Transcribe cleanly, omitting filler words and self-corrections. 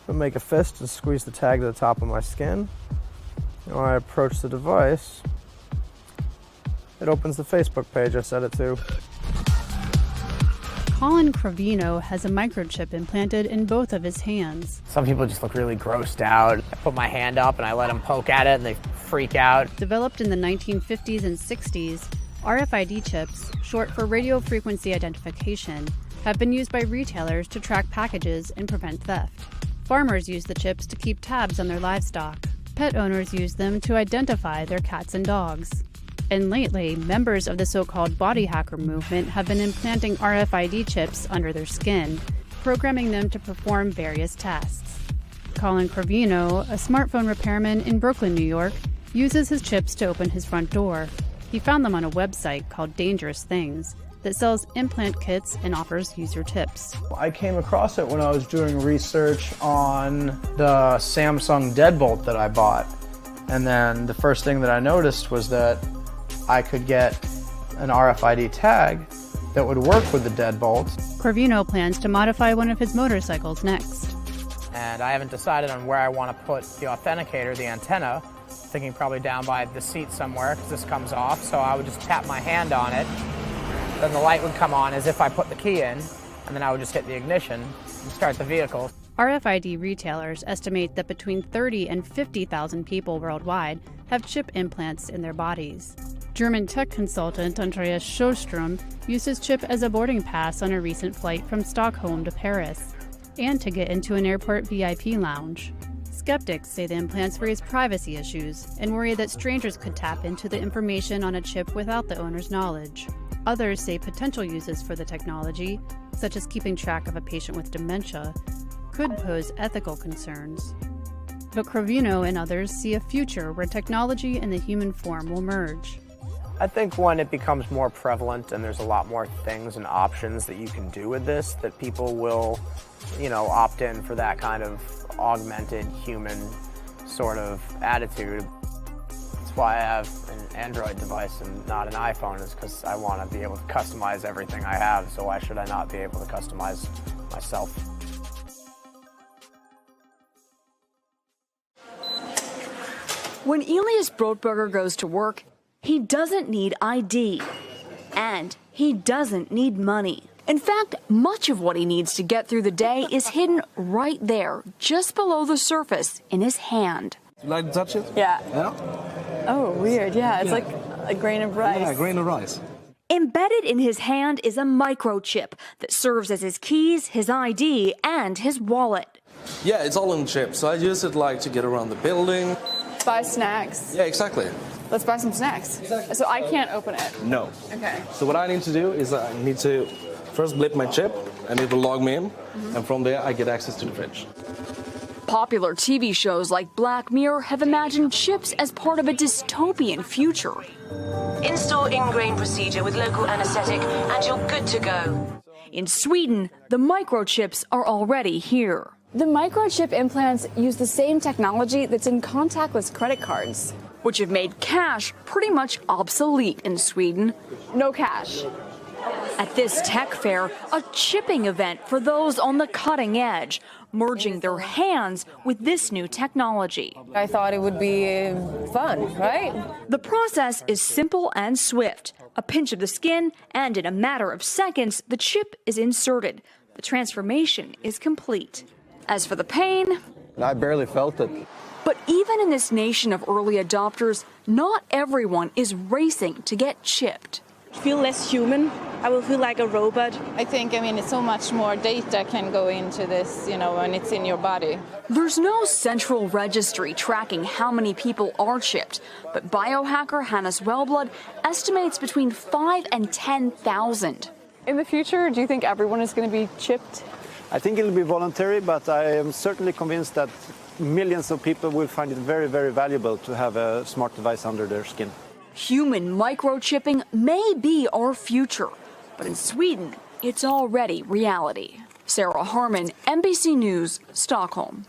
So make a fist and squeeze the tag to the top of my skin. And when I approach the device, it opens the Facebook page I set it to. Colin Crovino has a microchip implanted in both of his hands. Some people just look really grossed out. I put my hand up and I let them poke at it and they freak out. Developed in the 1950s and 60s, RFID chips, short for radio frequency identification, have been used by retailers to track packages and prevent theft. Farmers use the chips to keep tabs on their livestock. Pet owners use them to identify their cats and dogs. And lately, members of the so-called body hacker movement have been implanting RFID chips under their skin, programming them to perform various tasks. Colin Crovino, a smartphone repairman in Brooklyn, New York, uses his chips to open his front door. He found them on a website called Dangerous Things that sells implant kits and offers user tips. I came across it when I was doing research on the Samsung deadbolt that I bought. And then the first thing that I noticed was that I could get an RFID tag that would work with the deadbolt. Crovino plans to modify one of his motorcycles next. And I haven't decided on where I want to put the authenticator, the antenna, thinking probably down by the seat somewhere because this comes off. So I would just tap my hand on it. Then the light would come on as if I put the key in, and then I would just hit the ignition and start the vehicle. RFID retailers estimate that between 30 and 50,000 people worldwide have chip implants in their bodies. German tech consultant Andreas Sjöström used his chip as a boarding pass on a recent flight from Stockholm to Paris, and to get into an airport VIP lounge. Skeptics say the implants raise privacy issues and worry that strangers could tap into the information on a chip without the owner's knowledge. Others say potential uses for the technology, such as keeping track of a patient with dementia, could pose ethical concerns. But Crovino and others see a future where technology and the human form will merge. I think when it becomes more prevalent and there's a lot more things and options that you can do with this, that people will, opt in for that kind of augmented human sort of attitude. That's why I have an Android device and not an iPhone, is because I want to be able to customize everything I have, so why should I not be able to customize myself? When Elias Brotberger goes to work, he doesn't need ID, and he doesn't need money. In fact, much of what he needs to get through the day is hidden right there, just below the surface, in his hand. You like to touch it? Yeah. Yeah? Oh, weird. Yeah, it's like a grain of rice. Yeah, a grain of rice. Embedded in his hand is a microchip that serves as his keys, his ID, and his wallet. Yeah, it's all in the chip, so I use it to get around the building. Buy snacks. Yeah, exactly. Let's buy some snacks. Exactly. So I can't open it. No. Okay. So what I need to do is I need to first blip my chip, and it will log me in, and from there I get access to the fridge. Popular TV shows like Black Mirror have imagined chips as part of a dystopian future. Install ingrained procedure with local anesthetic and you're good to go. In Sweden, the microchips are already here. The microchip implants use the same technology that's in contactless credit cards, which have made cash pretty much obsolete in Sweden. No cash. At this tech fair, a chipping event for those on the cutting edge, merging their hands with this new technology. I thought it would be fun, right? The process is simple and swift. A pinch of the skin, and in a matter of seconds, the chip is inserted. The transformation is complete. As for the pain, I barely felt it. But even in this nation of early adopters, not everyone is racing to get chipped. Feel less human. I will feel like a robot. I mean, it's so much more data can go into this, when it's in your body. There's no central registry tracking how many people are chipped, but biohacker Hannes Wellblood estimates between 5,000 and 10,000. In the future, do you think everyone is going to be chipped? I think it'll be voluntary, but I am certainly convinced that millions of people will find it very, very valuable to have a smart device under their skin. Human microchipping may be our future, but in Sweden, it's already reality. Sarah Harmon, NBC News, Stockholm.